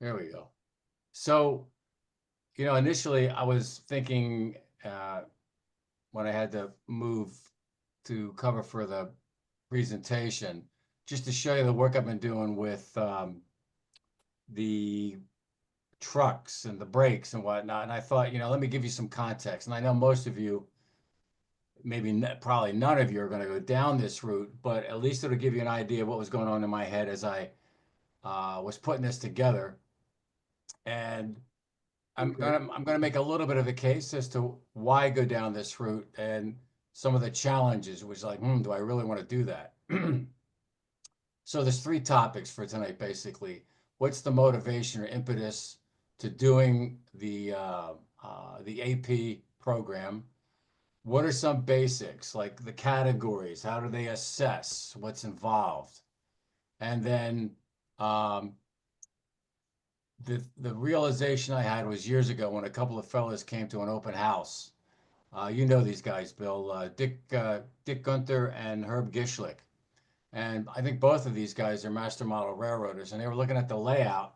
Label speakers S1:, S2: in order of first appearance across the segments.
S1: There we go. So, initially I was thinking when I had to move to cover for the presentation, just to show you the work I've been doing with the trucks and the brakes and whatnot. And I thought, let me give you some context. And I know most of you, maybe probably none of you are going to go down this route, but at least it'll give you an idea of what was going on in my head as I was putting this together. And I'm gonna make a little bit of a case as to why go down this route and some of the challenges, which like, do I really want to do that? So there's three topics for tonight, basically. What's the motivation or impetus to doing the AP program? What are some basics, like the categories? How do they assess? What's involved? And then um, the realization I had was years ago when a couple of fellas came to an open house. You know these guys, Bill, Dick Gunther and Herb Gishlick. And I think both of these guys are master model railroaders. And they were looking at the layout.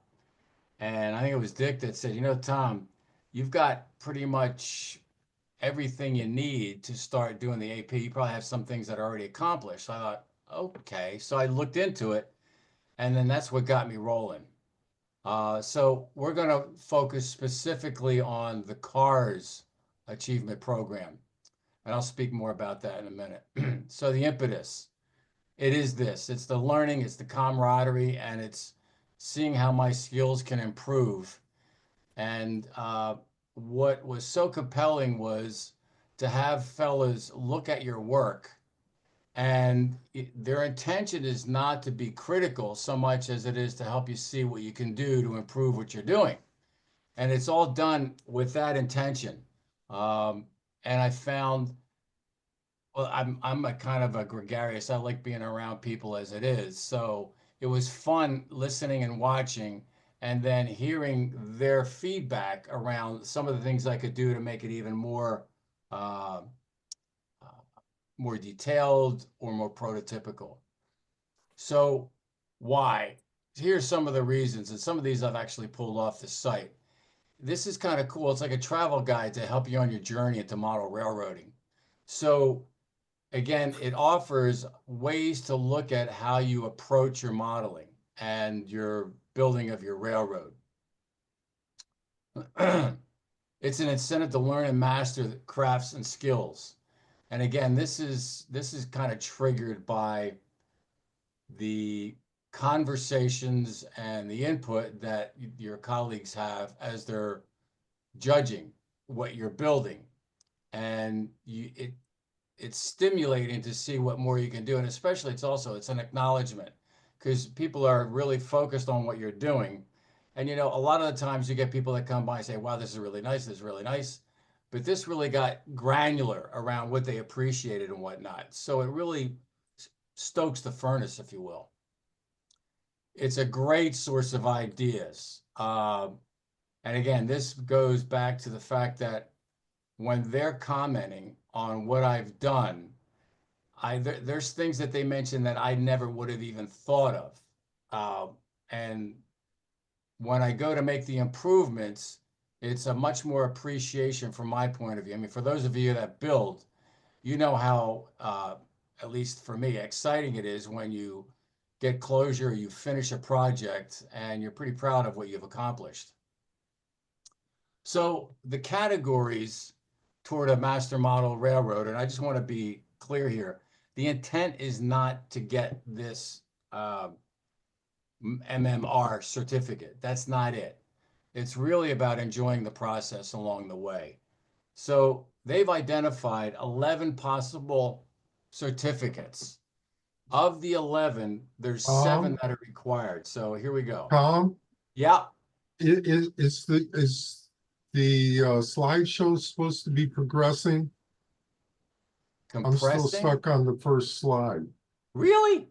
S1: And I think it was Dick that said, Thom, you've got pretty much everything you need to start doing the AP. You probably have some things that are already accomplished. So I thought, okay. So I looked into it. And then that's what got me rolling. So we're going to focus specifically on the CARS Achievement Program. And I'll speak more about that in a minute. So the impetus. It is this. It's the learning, it's the camaraderie, and it's seeing how my skills can improve. And what was so compelling was to have fellas look at your work, and their intention is not to be critical so much as it is to help you see what you can do to improve what you're doing. And it's all done with that intention. Um, and I found well, I'm a kind of a gregarious. I like being around people as it is. So it was fun listening and watching and then hearing their feedback around some of the things I could do to make it even uh, uh, more detailed or more prototypical. So why? Here's some of the reasons, and some of these I've actually pulled off the site. This is kind of cool. It's like a travel guide to help you on your journey into model railroading. So again, it offers ways to look at how you approach your modeling and your building of your railroad. It's an incentive to learn and master the crafts and skills. And again, this is kind of triggered by the conversations and the input that your colleagues have as they're judging what you're building. And it's stimulating to see what more you can do. And especially it's an acknowledgement because people are really focused on what you're doing. And a lot of the times you get people that come by and say, wow, this is really nice, this is really nice. But this really got granular around what they appreciated and whatnot. So it really stokes the furnace, if you will. It's a great source of ideas. And again, this goes back to the fact that when they're commenting on what I've done, there's things that they mentioned that I never would have even thought of. And when I go to make the improvements, it's a much more appreciation from my point of view. I mean, for those of you that build, you know how, at least for me, exciting it is when you get closure, you finish a project, and you're pretty proud of what you've accomplished. So the categories toward a master model railroad, and I just want to be clear here, the intent is not to get this MMR certificate. That's not it. It's really about enjoying the process along the way. So they've identified 11 possible certificates. Of the 11, there's 7
S2: Tom,
S1: that are required. So here we go.
S2: Tom,
S1: Yeah,
S2: is the slideshow supposed to be progressing? I'm still
S1: compressing.
S2: stuck on the first slide.
S1: Really?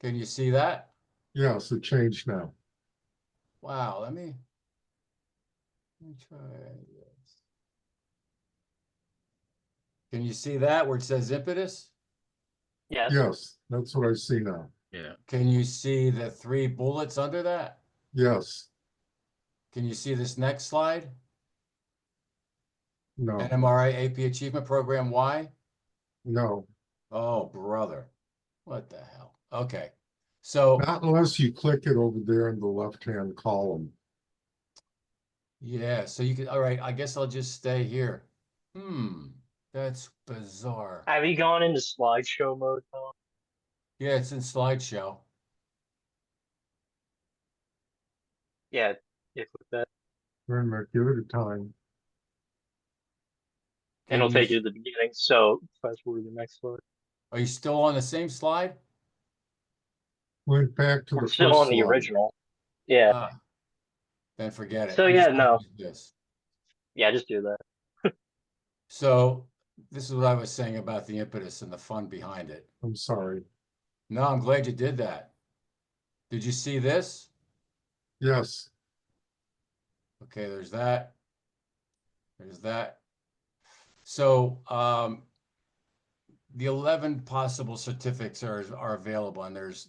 S1: Can you see that?
S2: Yes, it changed now.
S1: Wow, let me try this. Can you see that where it says impetus?
S3: Yes.
S2: Yes, that's what I see now.
S3: Yeah.
S1: Can you see the 3 bullets under that?
S2: Yes,
S1: Can you see this next slide?
S2: no,
S1: NMRA AP Achievement Program Y?
S2: no.
S1: Oh, brother. What the hell? Okay. So,
S2: Not unless you click it over there in the left-hand column.
S1: yeah, so you could, all right, I guess I'll just stay here. That's bizarre.
S4: Have you gone into slideshow mode, Tom?
S1: Yeah, it's in slideshow.
S4: Yeah, if with that,
S2: Wait a minute, give it a time.
S4: and
S1: Can
S4: it'll
S1: you,
S4: take you to the beginning. So fast forward to the next slide.
S1: are you still on the same slide?
S2: Went back to
S4: We're
S2: the
S4: still
S2: first
S4: on the
S2: slide.
S4: original. Yeah.
S1: Ah, then forget it.
S4: So
S1: I'm
S4: yeah,
S1: just gonna
S4: no.
S1: use this.
S4: Yeah, just do that.
S1: So this is what I was saying about the impetus and the fun behind it.
S2: I'm sorry.
S1: No, I'm glad you did that. Did you see this?
S2: Yes,
S1: Okay, there's that. There's that. So the 11 possible certificates are available, and there's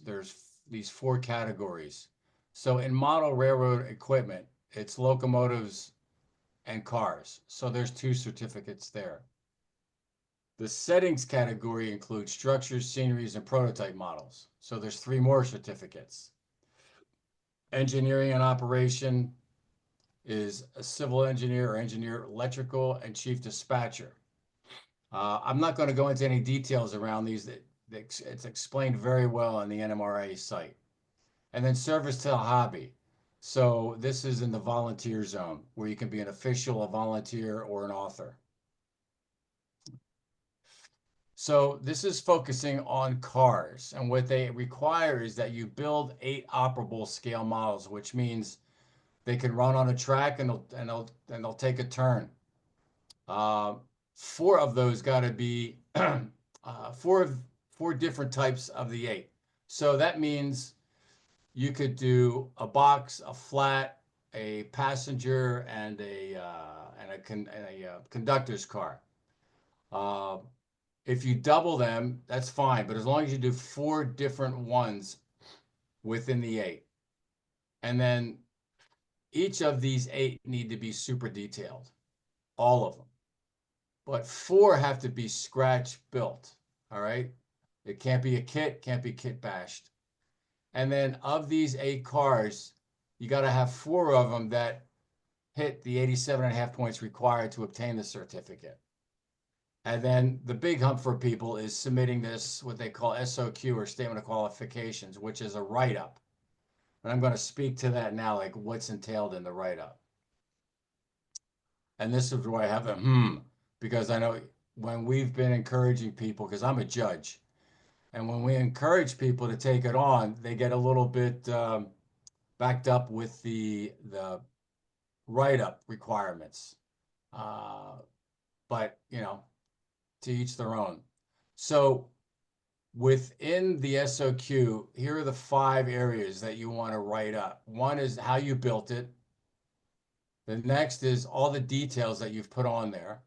S1: these 4 categories. So in model railroad equipment, it's locomotives and cars. So there's 2 certificates there. The settings category includes structures, sceneries, and prototype models. So there's 3 more certificates. Engineering and operation is a civil engineer or engineer electrical and chief dispatcher. I'm not going to go into any details around these. It's explained very well on the NMRA site. And then service to a hobby. So this is in the volunteer zone where you can be an official, a volunteer, or an author. So this is focusing on cars, and what they require is that you build 8 operable scale models, which means they can run on a track and they'll take a turn. 4 of those got to be four different types of the 8. So that means you could do a box, a flat, a passenger, and a conductor's car. If you double them, that's fine, but as long as you do 4 different ones within the 8, and then each of these 8 need to be super detailed, all of them. But 4 have to be scratch built. All right. It can't be a kit, can't be kit bashed. And then of these 8 cars, you got to have 4 of them that hit the 87.5 points required to obtain the certificate. And then the big hump for people is submitting this, what they call SOQ or Statement of Qualifications, which is a write-up. And I'm going to speak to that now, like what's entailed in the write-up. And this is where I have a because I know when we've been encouraging people, because I'm a judge, and when we encourage people to take it on, they get a little bit backed up with the write-up requirements. But you know, to each their own. So within the SOQ, here are the 5 areas that you want to write up. One is how you built it. The next is all the details that you've put on there.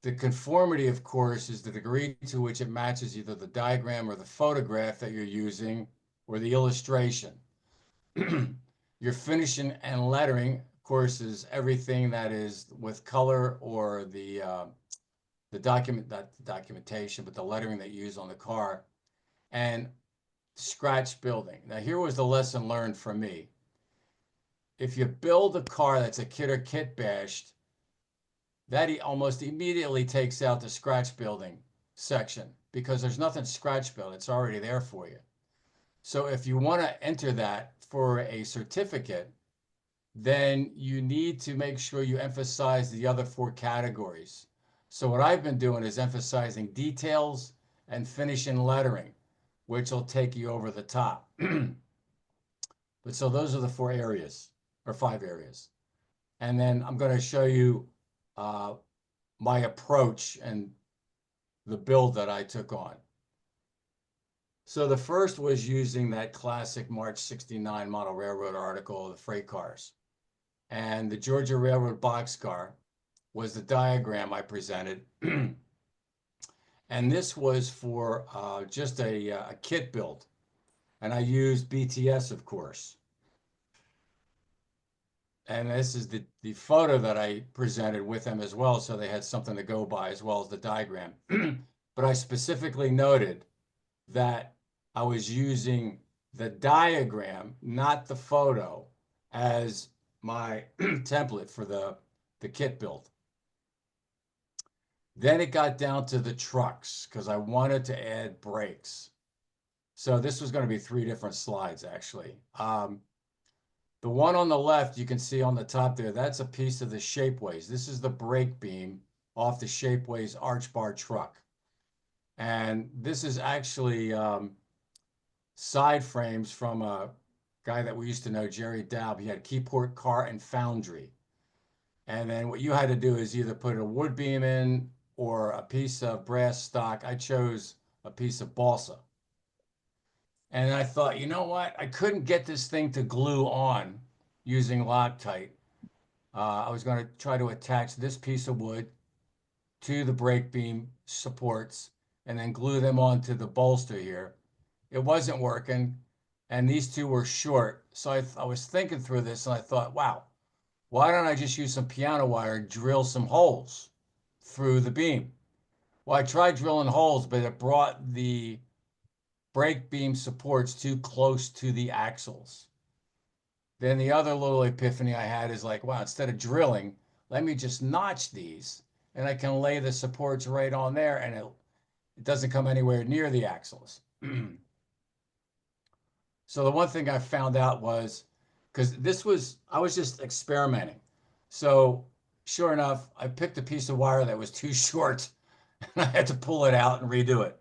S1: The conformity, of course, is the degree to which it matches either the diagram or the photograph that you're using or the illustration. Your finishing and lettering, of course, is everything that is with color or the document, not the documentation, but the lettering that you use on the car, and scratch building. Now, here was the lesson learned from me. If you build a car that's a kit or kit bashed, that almost immediately takes out the scratch building section because there's nothing scratch built. It's already there for you. So if you want to enter that for a certificate, then you need to make sure you emphasize the other 4 categories. So what I've been doing is emphasizing details and finishing lettering, which will take you over the top. But so those are the 4 areas or 5 areas. And then I'm going to show you my approach and the build that I took on. So the first was using that classic March 69 model railroad article, the freight cars. And the Georgia Railroad boxcar was the diagram I presented. And this was for just a kit build. And I used BTS, of course. And this is the photo that I presented with them as well, so they had something to go by as well as the diagram. But I specifically noted that I was using the diagram, not the photo, as my template for the kit build. Then it got down to the trucks because I wanted to add brakes. So this was going to be 3 different slides, actually. The one on the left, you can see on the top there, that's a piece of the Shapeways. This is the brake beam off the Shapeways arch bar truck. And this is actually side frames from a guy that we used to know, Jerry Daub. He had Keyport Car and Foundry. And then what you had to do is either put a wood beam in or a piece of brass stock. I chose a piece of balsa. And I thought, you know what? I couldn't get this thing to glue on using Loctite. I was going to try to attach this piece of wood to the brake beam supports and then glue them onto the bolster here. It wasn't working, and these two were short. So I was thinking through this, and I thought, wow, why don't I just use some piano wire and drill some holes through the beam? Well, I tried drilling holes, but it brought the brake beam supports too close to the axles. Then the other little epiphany I had is like, wow, instead of drilling, let me just notch these and I can lay the supports right on there and it doesn't come anywhere near the axles. So the one thing I found out was, because I was just experimenting. So sure enough, I picked a piece of wire that was too short and I had to pull it out and redo it.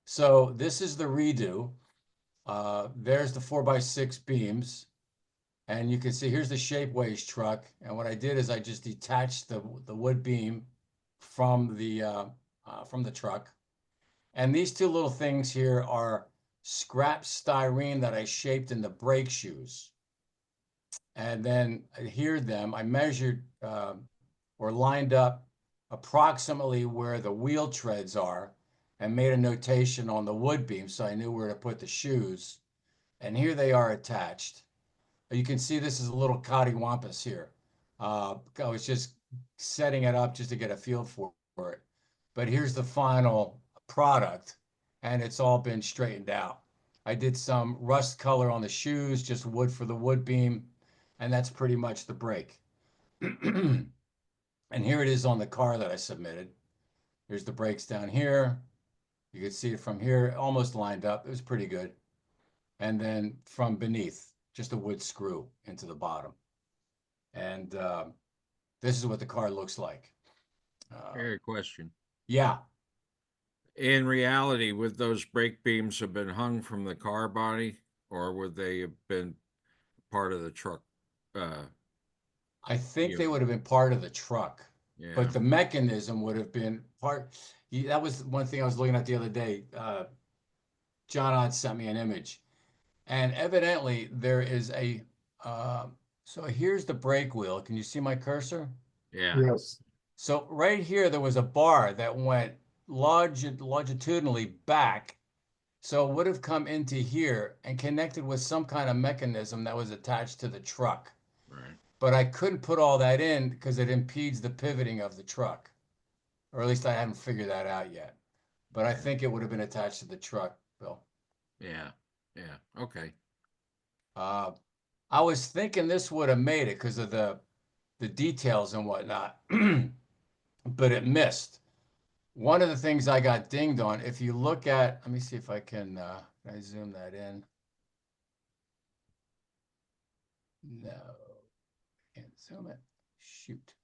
S1: So this is the redo. There's the 4x6 beams. And you can see here's the Shapeways truck. And what I did is I just detached the wood beam from the truck. And these two little things here are scrap styrene that I shaped in the brake shoes. And then I measured or lined up approximately where the wheel treads are and made a notation on the wood beam so I knew where to put the shoes. And here they are attached. You can see this is a little cattywampus here. I was just setting it up just to get a feel for it. But here's the final product, and it's all been straightened out. I did some rust color on the shoes, just wood for the wood beam, and that's pretty much the brake. And here it is on the car that I submitted. Here's the brakes down here. You can see it from here, almost lined up. It was pretty good. And then from beneath, just a wood screw into the bottom. And this is what the car looks like.
S3: Hey, question.
S1: Yeah.
S3: In reality, would those brake beams have been hung from the car body, or would they have been part of the truck?
S1: I think
S3: Yeah.
S1: they would have been part of the truck,
S3: Yeah.
S1: but the mechanism would have been part. That was one thing I was looking at the other day. John Ott sent me an image, and evidently there is so here's the brake wheel. Can you see my cursor?
S3: Yeah.
S2: Yes.
S1: So right here, there was a bar that went longitudinally back. So it would have come into here and connected with some kind of mechanism that was attached to the truck.
S3: Right.
S1: But I couldn't put all that in because it impedes the pivoting of the truck. Or at least I haven't figured that out yet. But I think it would have been attached to the truck, Bill.
S3: Yeah. Yeah. Okay.
S1: I was thinking this would have made it because of the details and whatnot, but it missed. One of the things I got dinged on, if you look at, let me see if can I zoom that in? No, can't zoom it. Shoot.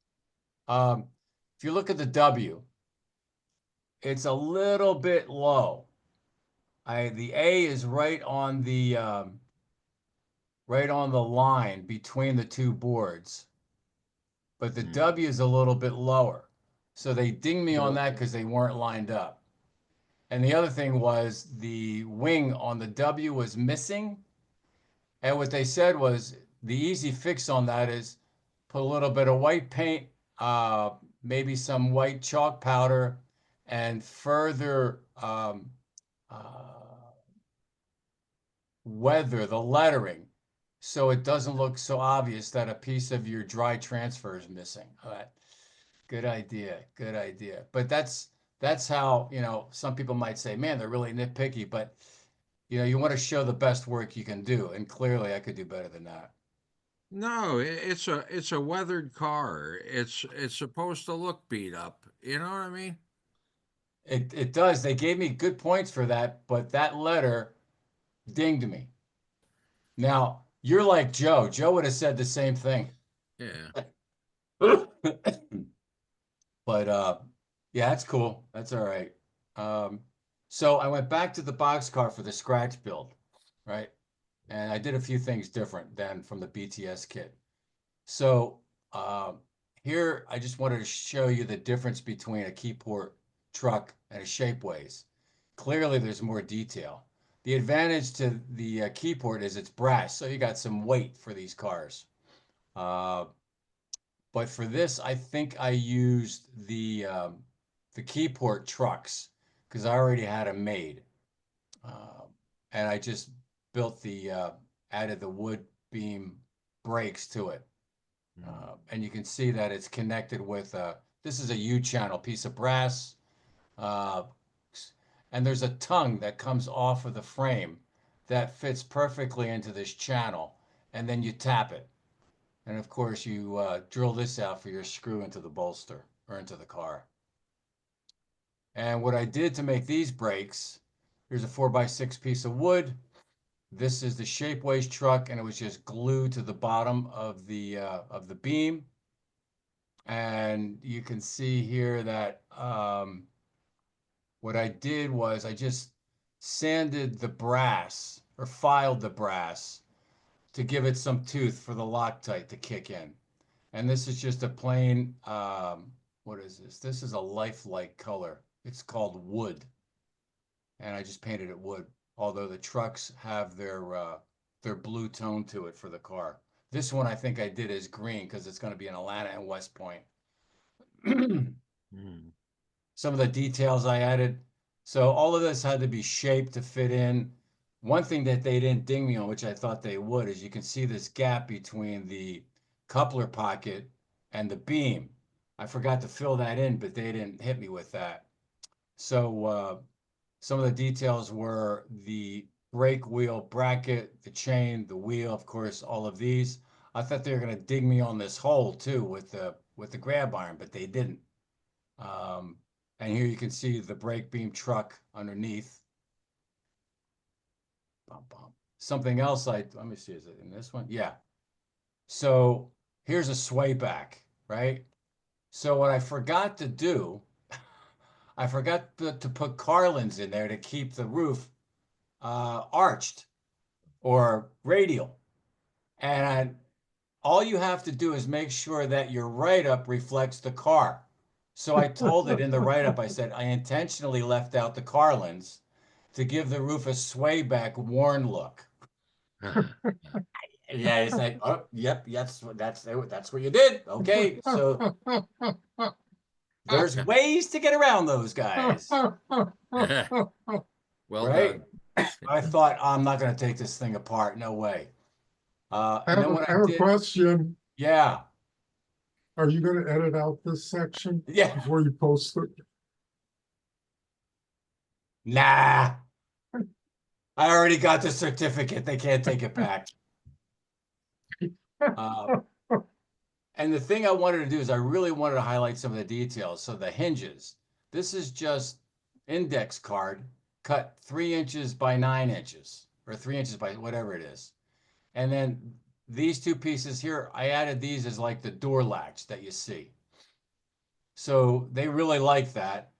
S1: If you look at the W, it's a little bit low. The A is right on the line between the two boards, but the W is a little bit lower. So they dinged me on that because they weren't lined up. And the other thing was the wing on the W was missing. And what they said was the easy fix on that is put a little bit of white paint, maybe some white chalk powder, and further weather the lettering so it doesn't look so obvious that a piece of your dry transfer is missing. All right. Good idea. Good idea. But that's how, some people might say, man, they're really nitpicky, but you want to show the best work you can do, and clearly I could do better than that.
S3: No, it's a weathered car. It's supposed to look beat up. You know what I mean?
S1: It does. They gave me good points for that, but that letter dinged me. Now, you're like Joe. Joe would have said the same thing.
S3: Yeah.
S1: But yeah, that's cool. That's all right. Um, so I went back to the boxcar for the scratch build, right? And I did a few things different than from the BTS kit. So here I just wanted to show you the difference between a Keyport truck and a Shapeways. Clearly, there's more detail. The advantage to the Keyport is it's brass, so you got some weight for these cars. Uh, but for this, I think I used the Keyport trucks because I already had them made, uh, and I just built added the wood beam brakes to it. And you can see that it's connected with this is a U-channel piece of brass, uh, and there's a tongue that comes off of the frame that fits perfectly into this channel, and then you tap it. And of course, you drill this out for your screw into the bolster or into the car. And what I did to make these brakes, here's a 4x6 piece of wood. This is the Shapeways truck, and it was just glued to the bottom of the beam. And you can see here that what I did was I just sanded the brass or filed the brass to give it some tooth for the Loctite to kick in. And this is just a plain, what is this? This is a lifelike color. It's called wood. And I just painted it wood, although the trucks have their blue tone to it for the car. This one I think I did as green because it's going to be in Atlanta and West Point. Some of the details I added. So all of this had to be shaped to fit in. One thing that they didn't ding me on, which I thought they would, is you can see this gap between the coupler pocket and the beam. I forgot to fill that in, but they didn't hit me with that. So some of the details were the brake wheel bracket, the chain, the wheel, of course, all of these. I thought they were going to dig me on this hole too with the grab iron, but they didn't. And here you can see the brake beam truck underneath. Bum, bum. Something else let me see, is it in this one? Yeah. So here's a sway back, right? So what I forgot to do, I forgot to put Carlins in there to keep the roof arched or radial. And all you have to do is make sure that your write-up reflects the car. So I told it in the write-up, I said, I intentionally left out the Carlins to give the roof a sway back worn look. Yeah, it's like, oh, yep, that's what you did. Okay, so there's ways to get around those guys,
S3: Well
S1: right?
S3: done.
S1: I thought I'm not going to take this thing apart. No way.
S2: I
S1: And
S2: have,
S1: then what
S2: I
S1: I
S2: have a
S1: did,
S2: question.
S1: yeah,
S2: Are you gonna edit out this section
S1: yeah,
S2: before you post it?
S1: nah. I already got the certificate. They can't take it back. And the thing I wanted to do is I really wanted to highlight some of the details. So the hinges, this is just index card cut 3 inches by 9 inches or 3 inches by whatever it is. And then these two pieces here, I added these as like the door latch that you see. So they really like that.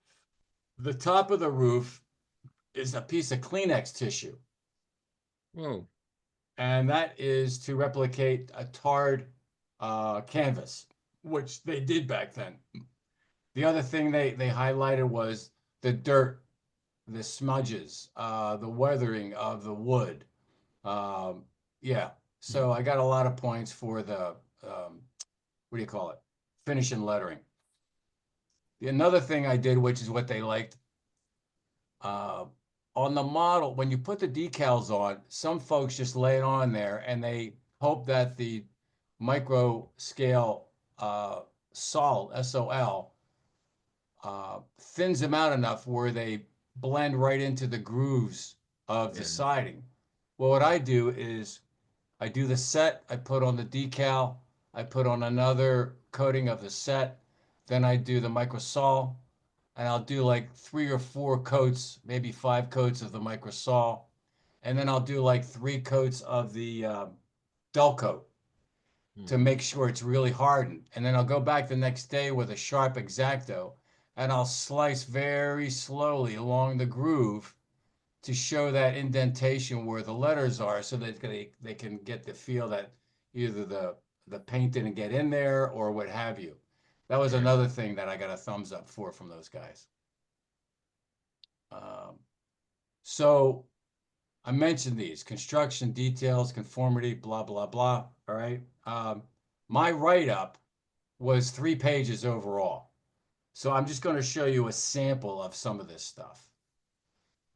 S1: The top of the roof is a piece of Kleenex tissue.
S3: Whoa.
S1: And that is to replicate a tarred canvas, which they did back then. The other thing they highlighted was the dirt, the smudges, the weathering of the wood. Yeah, so I got a lot of points for the what do you call it? Finish and lettering. Another thing I did, which is what they liked, uh, on the model, when you put the decals on, some folks just lay it on there and they hope that the micro scale sol, SOL, thins them out enough where they blend right into the grooves of the
S3: Yeah.
S1: siding. Well, what I do is I do the set, I put on the decal, I put on another coating of the set, then I do the microsol, and I'll do like 3 or 4 coats, maybe 5 coats of the microsol, and then I'll do like 3 coats of the dull coat to
S3: Mhm.
S1: make sure it's really hardened. And then I'll go back the next day with a sharp X-Acto, and I'll slice very slowly along the groove to show that indentation where the letters are, so that they can get the feel that either the paint didn't get in there or what have you. That was
S3: Yeah.
S1: another thing that I got a thumbs up for from those guys. Um, so I mentioned these construction details, conformity, blah, blah, blah. All right. My write-up was 3 pages overall. So I'm just going to show you a sample of some of this stuff.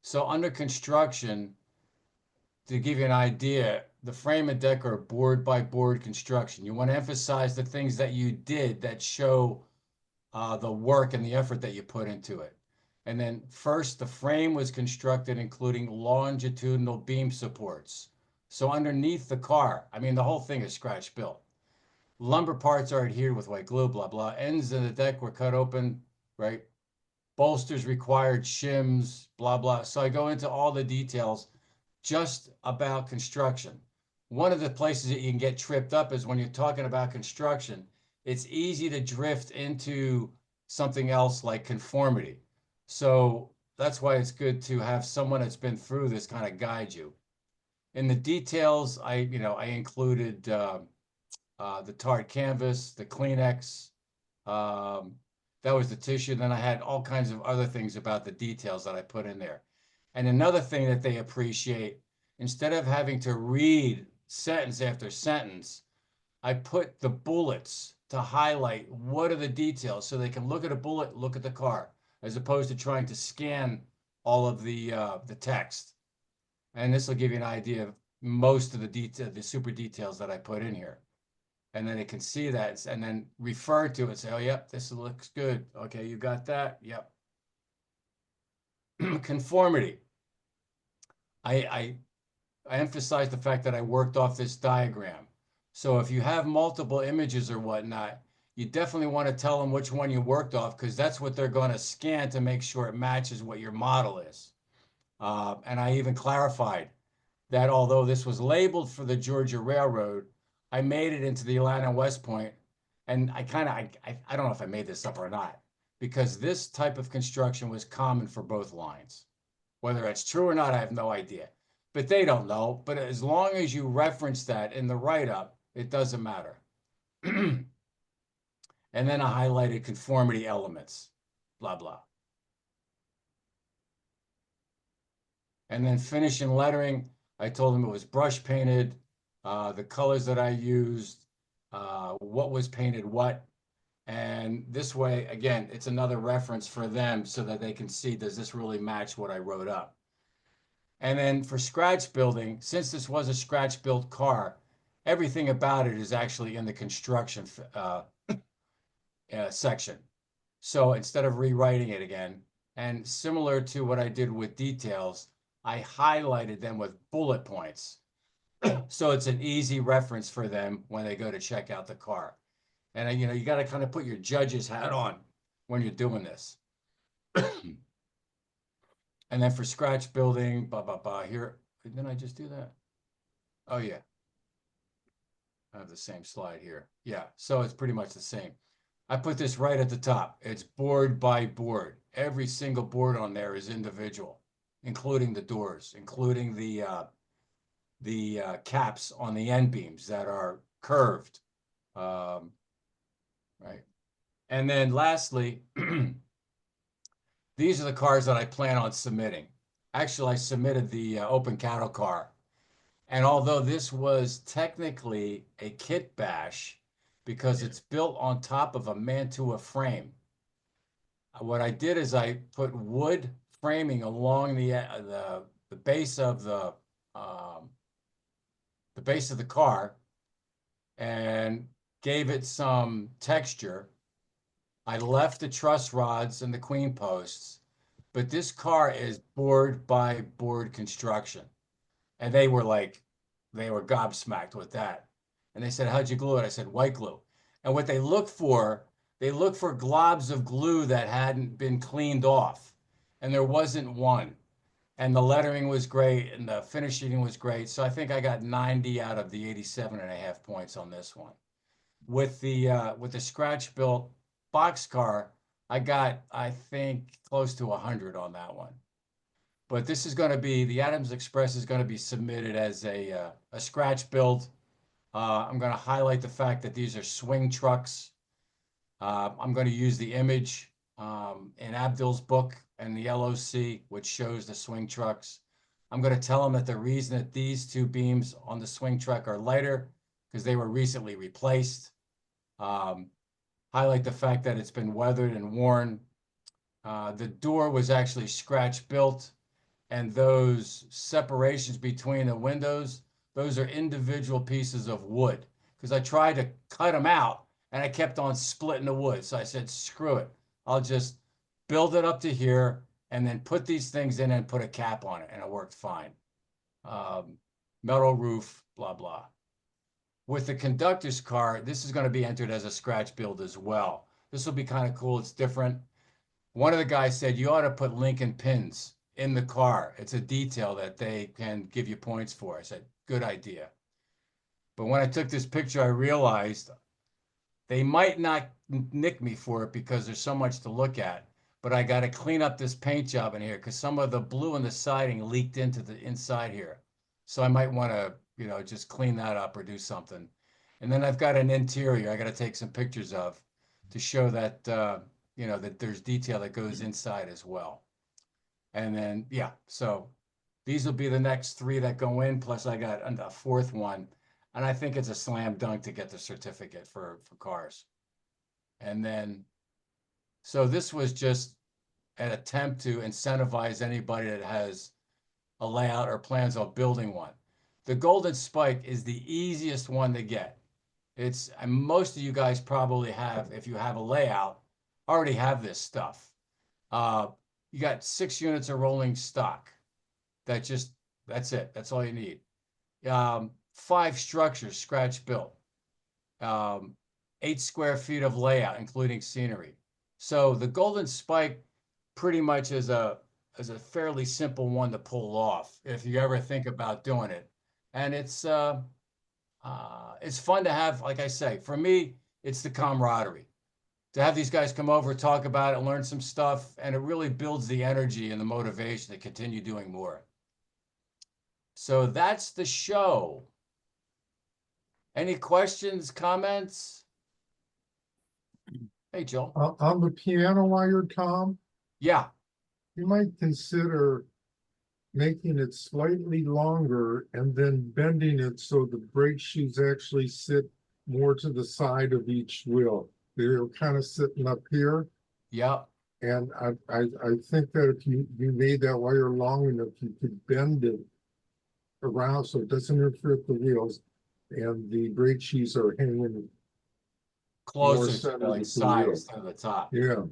S1: So under construction, to give you an idea, the frame and deck are board by board construction. You want to emphasize the things that you did that show the work and the effort that you put into it. And then first, the frame was constructed including longitudinal beam supports. So underneath the car, I mean, the whole thing is scratch built. Lumber parts are adhered with white glue, blah, blah. Ends of the deck were cut open, right? Bolsters required shims, blah, blah. So I go into all the details just about construction. One of the places that you can get tripped up is when you're talking about construction, it's easy to drift into something else like conformity. So that's why it's good to have someone that's been through this kind of guide you. In the details, I included the tarred canvas, the Kleenex, um, that was the tissue. Then I had all kinds of other things about the details that I put in there. And another thing that they appreciate, instead of having to read sentence after sentence, I put the bullets to highlight what are the details so they can look at a bullet, look at the car, as opposed to trying to scan all of the text. And this will give you an idea of most of the detail, the super details that I put in here. And then it can see that and then refer to it, say, oh, yep, this looks good. Okay, you got that? Yep. Conformity. I emphasize the fact that I worked off this diagram. So if you have multiple images or whatnot, you definitely want to tell them which one you worked off, because that's what they're going to scan to make sure it matches what your model is. And I even clarified that although this was labeled for the Georgia Railroad, I made it into the Atlanta West Point. And I don't know if I made this up or not, because this type of construction was common for both lines. Whether it's true or not, I have no idea. But they don't know. But as long as you reference that in the write-up, it doesn't matter. And then I highlighted conformity elements, blah, blah. And then finishing lettering, I told them it was brush painted, the colors that I used, what was painted what. And this way, again, it's another reference for them so that they can see, does this really match what I wrote up? And then for scratch building, since this was a scratch built car, everything about it is actually in the construction section. So instead of rewriting it again, and similar to what I did with details, I highlighted them with bullet points. So it's an easy reference for them when they go to check out the car. And you got to kind of put your judge's hat on when you're doing this. And then for scratch building, blah, blah, blah. Here, didn't I just do that? Oh, yeah. I have the same slide here. Yeah, so it's pretty much the same. I put this right at the top. It's board by board. Every single board on there is individual, including the doors, including the caps on the end beams that are curved. Right. And then lastly, these are the cars that I plan on submitting. Actually, I submitted the open cattle car. And although this was technically a kit bash because it's built on top of a Mantua frame, what I did is I put wood framing along the base of the base of the car and gave it some texture. I left the truss rods and the queen posts, but this car is board by board construction. And they were gobsmacked with that. And they said, how'd you glue it? I said, white glue. And what they look for globs of glue that hadn't been cleaned off. And there wasn't one. And the lettering was great and the finishing was great. So I think I got 90 out of the 87.5 points on this one. With the scratch built boxcar, I got, I think, close to 100 on that one. But this is going to be, the Adams Express is going to be submitted as a scratch build. I'm going to highlight the fact that these are swing trucks. I'm going to use the image in Abdul's book and the LOC, which shows the swing trucks. I'm going to tell them that the reason that these two beams on the swing truck are lighter because they were recently replaced. Highlight the fact that it's been weathered and worn. The door was actually scratch built, and those separations between the windows, those are individual pieces of wood because I tried to cut them out and I kept on splitting the wood. So I said, screw it. I'll just build it up to here and then put these things in and put a cap on it. And it worked fine. Metal roof, blah, blah. With the conductor's car, this is going to be entered as a scratch build as well. This will be kind of cool. It's different. One of the guys said, you ought to put Lincoln pins in the car. It's a detail that they can give you points for. I said, good idea. But when I took this picture, I realized they might not nick me for it because there's so much to look at. But I got to clean up this paint job in here because some of the blue in the siding leaked into the inside here. So I might want to, you know, just clean that up or do something. And then I've got an interior I got to take some pictures of to show that, you know, that there's detail that goes inside as well. And then, yeah, so these will be the next three that go in. Plus I got a fourth one. And I think it's a slam dunk to get the certificate for cars. And then, so this was just an attempt to incentivize anybody that has a layout or plans on building one. The golden spike is the easiest one to get. It's, and most of you guys probably have, if you have a layout, already have this stuff. You got 6 units of rolling stock. That's it. That's all you need. 5 structures, scratch built. 8 square feet of layout, including scenery. So the golden spike pretty much is a fairly simple one to pull off if you ever think about doing it. And it's fun to have, like I say, for me, it's the camaraderie. To have these guys come over, talk about it, learn some stuff, and it really builds the energy and the motivation to continue doing more. So that's the show. Any questions, comments? Hey, Joel.
S2: On the piano wire, Tom,
S1: Yeah.
S2: you might consider making it slightly longer and then bending it so the brake shoes actually sit more to the side of each wheel. They're kind of sitting up here.
S1: Yep.
S2: And I think that if you made that wire long enough, you could bend it around so it doesn't interfere with the wheels, and the brake shoes are hanging
S1: Closer to
S2: center
S1: like
S2: with the wheel.
S1: sides to the top.
S2: Yeah,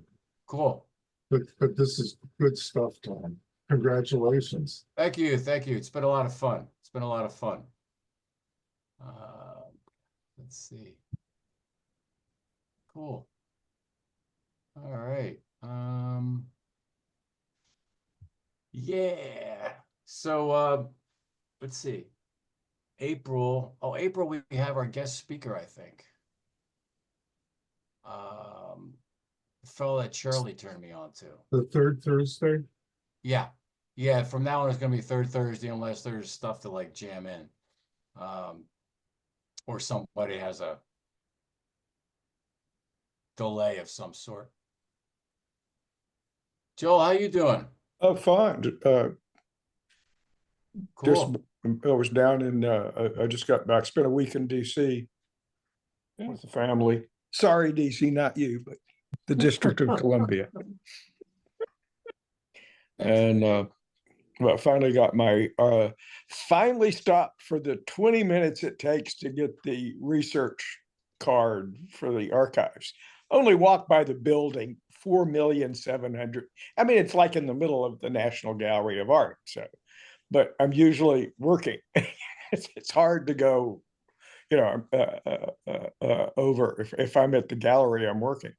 S1: Cool.
S2: but this is good stuff, Tom. Congratulations.
S1: Thank you. Thank you. It's been a lot of fun. It's been a lot of fun. Let's see. Cool. All right. Yeah. So let's see. April. Oh, April, we have our guest speaker, I think. The fellow that Shirley turned me on to.
S2: The third Thursday?
S1: Yeah. Yeah, from now on it's gonna be third Thursday unless there's stuff to like jam in. Or somebody has a delay of some sort. Joel, how you doing?
S5: Oh, fine.
S1: Cool.
S5: I was down in, I just got back, spent a week in DC with the family. Sorry, DC, not you, but the District of Columbia. And well, finally got my finally stopped for the 20 minutes it takes to get the research card for the archives. Only walk by the building, 4,700,000. I mean, it's like in the middle of the National Gallery of Art. So, but I'm usually working. It's hard to go, you know, over if I'm at the gallery, I'm working.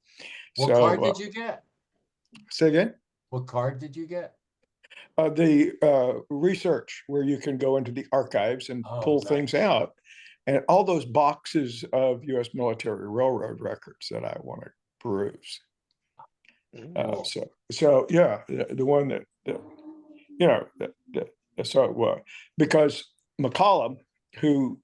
S1: What
S5: So,
S1: card did you get?
S5: say again?
S1: What card did you get?
S5: The research where you can go into the archives and
S1: Oh,
S5: pull things
S1: nice.
S5: out, and all those boxes of U.S. military railroad records that I want to peruse.
S1: Cool.
S5: So yeah, the one that you know so because McCollum, who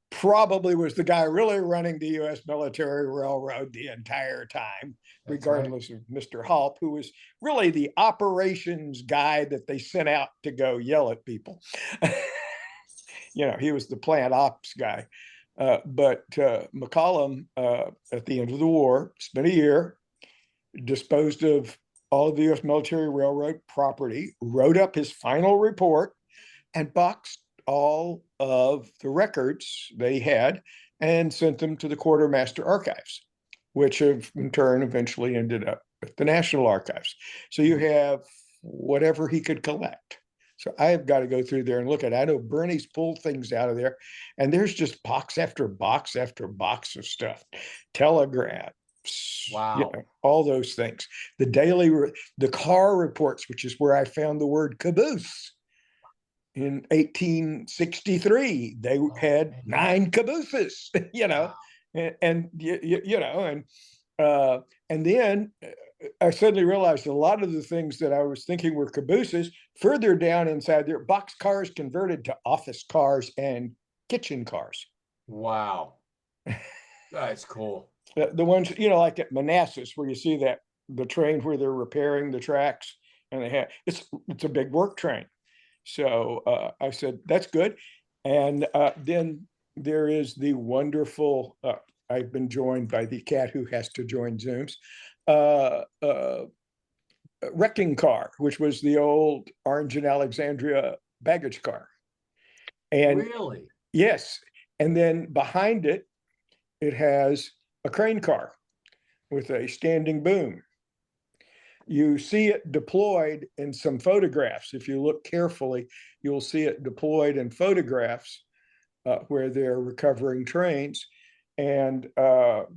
S5: probably was the guy really running the U.S. military railroad the entire time,
S1: That's right.
S5: regardless of Mr. Halp, who was really the operations guy that they sent out to go yell at people. You know, he was the plant ops guy. But McCollum, at the end of the war, spent a year, disposed of all of the U.S. military railroad property, wrote up his final report, and boxed all of the records they had and sent them to the quartermaster archives, which have in turn eventually ended up at the National Archives. So you have whatever he could collect. So I have got to go through there and look at it. I know Bernie's pulled things out of there, and there's just box after box after box of stuff. Telegraphs,
S1: Wow.
S5: you know, all those things. The car reports, which is where I found the word caboose. In 1863, they had
S1: man.
S5: 9 cabooses, you know,
S1: Wow.
S5: and you know, and then I suddenly realized a lot of the things that I was thinking were cabooses further down inside there, box cars converted to office cars and kitchen cars.
S1: Wow. That's cool.
S5: The ones, you know, like at Manassas, where you see that the train where they're repairing the tracks, and they have it's a big work train. So I said, that's good. And then there is the wonderful, I've been joined by the cat who has to join Zooms, wrecking car, which was the old Orange and Alexandria baggage car. And
S1: Really?
S5: yes, and then behind it, it has a crane car with a standing boom. You see it deployed in some photographs. If you look carefully, you'll see it deployed in photographs where they're recovering trains. And so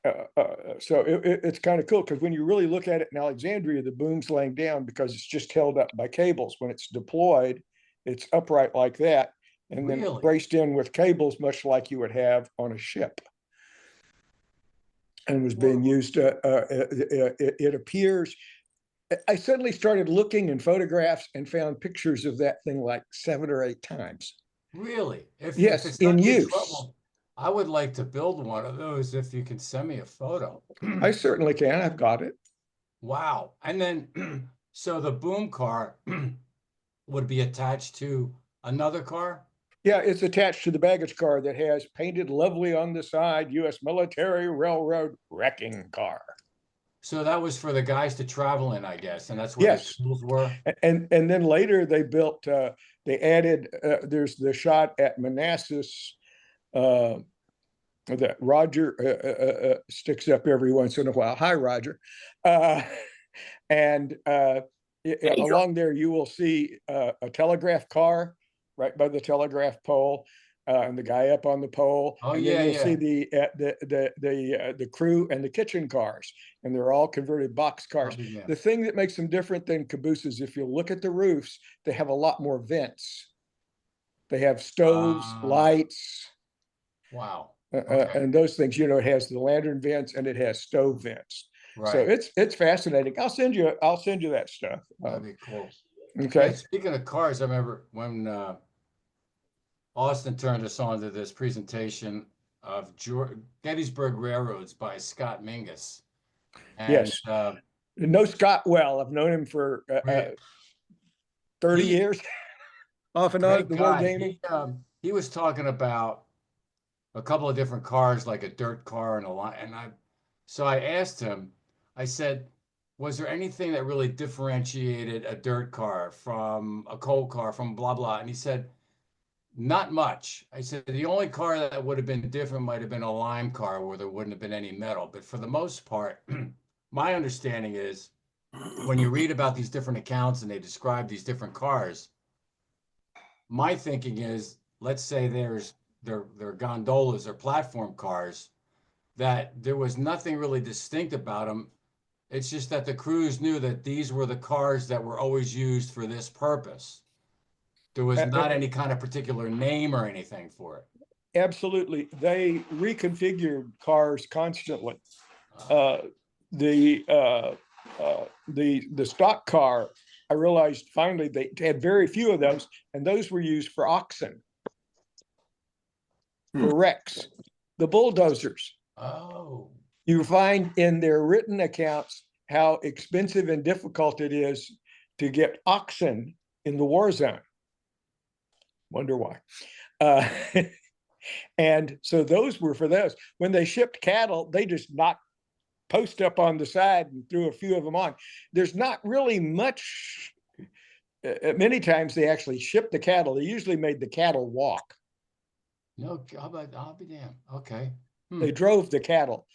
S5: it's kind of cool because when you really look at it in Alexandria, the boom's laying down because it's just held up by cables. When it's deployed, it's upright like that, and then
S1: Really?
S5: braced in with cables, much like you would have on a ship. And was being used. It appears. I suddenly started looking in photographs and found pictures of that thing like 7 or 8 times.
S1: Really? If
S5: Yes,
S1: it's
S5: in
S1: not your
S5: use.
S1: trouble, I would like to build one of those if you can send me a photo.
S5: I certainly can. I've got it.
S1: Wow. And then, so the boom car would be attached to another car?
S5: Yeah, it's attached to the baggage car that has painted lovely on the side, U.S. Military Railroad wrecking car.
S1: So that was for the guys to travel in, I guess, and that's where the
S5: Yes.
S1: tools were?
S5: And then later they built, they added, there's the shot at Manassas that Roger sticks up every once in a while. Hi, Roger. And along there, you will see a telegraph car right by the telegraph pole, and the guy up on the pole.
S1: Oh,
S5: and
S1: yeah,
S5: then you'll see
S1: yeah.
S5: the crew and the kitchen cars, and they're all converted box cars.
S1: Oh, yeah.
S5: The thing that makes them different than cabooses, if you look at the roofs, they have a lot more vents. They have stoves, lights.
S1: Wow. Okay.
S5: And those things, you know, it has the lantern vents and it has stove vents. So
S1: Right.
S5: it's fascinating. I'll send you that stuff.
S1: That'd be cool.
S5: Okay.
S1: Hey, speaking of cars, I remember when Austin turned us on to this presentation of Gettysburg Railroads by Scott Mingus. And
S5: Yes. No Scott well. I've known him for 30 years, off and on
S1: great
S5: at the
S1: guy.
S5: Wargaming.
S1: He was talking about a couple of different cars, like a dirt car and a lot. So I asked him, I said, was there anything that really differentiated a dirt car from a coal car from blah, blah? And he said, not much. I said, the only car that would have been different might have been a lime car where there wouldn't have been any metal. But for the most part, my understanding is when you read about these different accounts and they describe these different cars, my thinking is, let's say they're gondolas or platform cars, that there was nothing really distinct about them. It's just that the crews knew that these were the cars that were always used for this purpose. There was not any kind of particular name or anything for it.
S5: Absolutely. They reconfigured cars constantly. The stock car, I realized finally they had very few of those, and those were used for oxen, for wrecks. The bulldozers.
S1: Oh,
S5: You find in their written accounts how expensive and difficult it is to get oxen in the war zone. Wonder why. And so those were for those. When they shipped cattle, they just knocked post up on the side and threw a few of them on. There's not really much. Many times they actually shipped the cattle. They usually made the cattle walk.
S1: no, I'll be damned. Okay.
S5: They drove the cattle.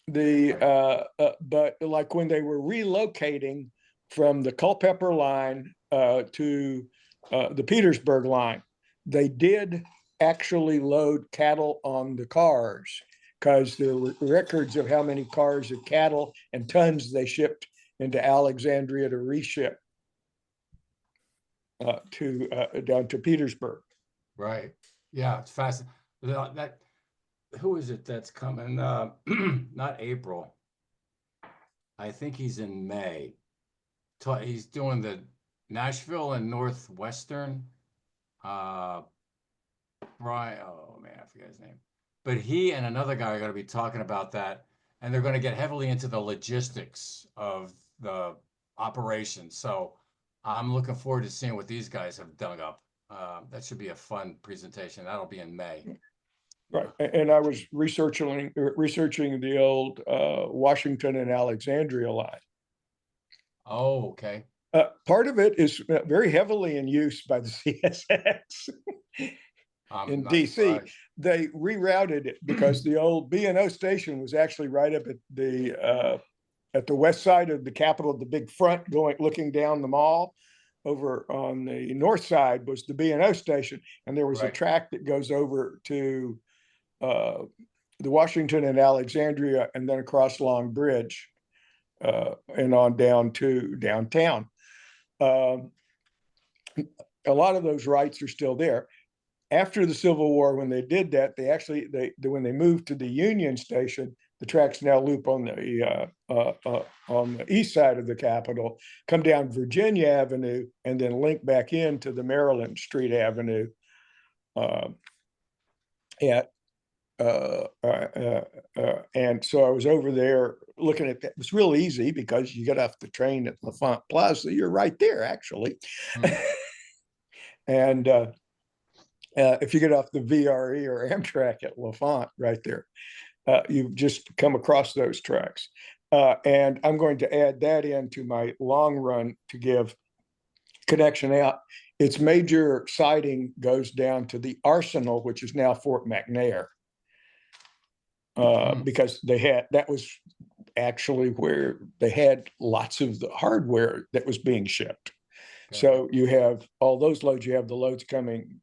S5: But like when they were relocating from the Culpeper line to the Petersburg line, they did actually load cattle on the cars because there were records of how many cars of cattle and tons they shipped into Alexandria to reship down to Petersburg.
S1: Right. Yeah, it's fascinating. That who is it that's coming? Not April. I think he's in May. He's doing the Nashville and Northwestern. Brian, oh man, I forget his name. But he and another guy are going to be talking about that, and they're going to get heavily into the logistics of the operation. So I'm looking forward to seeing what these guys have dug up. That should be a fun presentation. That'll be in May.
S5: Right, and I was researching the old Washington and Alexandria line.
S1: Oh, okay.
S5: Part of it is very heavily in use by the CSX in DC.
S1: Surprised.
S5: They rerouted it because the old B&O station was actually right up at the west side of the Capitol, the big front looking down the mall. Over on the north side was the B&O station, and there was a track that goes over to the Washington and Alexandria, and then across Long Bridge and on down to downtown. A lot of those rights are still there. After the Civil War, when they did that, when they moved to the Union Station, the tracks now loop on the east side of the Capitol, come down Virginia Avenue, and then link back into the Maryland Street Avenue. And so I was over there looking at that. It was real easy because you get off the train at L'Enfant Plaza, you're right there, actually. And if you get off the VRE or Amtrak at L'Enfant, right there, you just come across those tracks. And I'm going to add that into my long run to give connection out. Its major siding goes down to the Arsenal, which is now Fort McNair. Because that was actually where they had lots of the hardware that was being shipped. Okay. So you have all those loads. You have the loads coming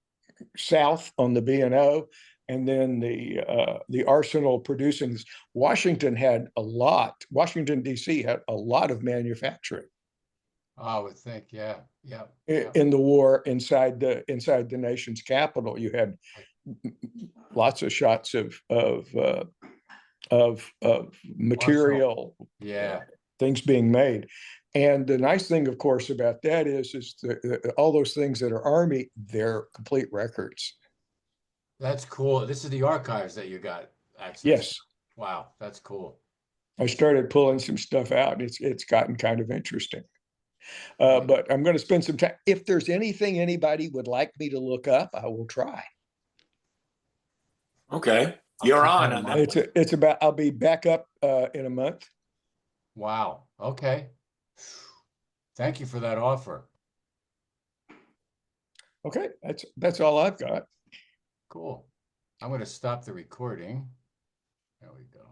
S5: south on the B&O, and then the Arsenal producing this. Washington DC had a lot of manufacturing.
S1: I would think, yeah.
S5: In the war inside the nation's capital, you had lots of shots of material, things being made. And the nice thing, of course, about that is all those things that are Army, they're complete records.
S1: That's cool. This is the archives that you got access.
S5: Yes.
S1: Wow, that's cool.
S5: I started pulling some stuff out. It's gotten kind of interesting. But I'm going to spend some time. If there's anything anybody would like me to look up, I will try.
S6: Okay.
S1: I'll
S6: You're
S1: keep
S6: on
S1: that in
S6: that.
S1: mind.
S5: It's about, I'll be back up in a month.
S1: Wow. Okay. Thank you for that offer.
S5: Okay, that's all I've got.
S1: Cool. I'm going to stop the recording. There we go.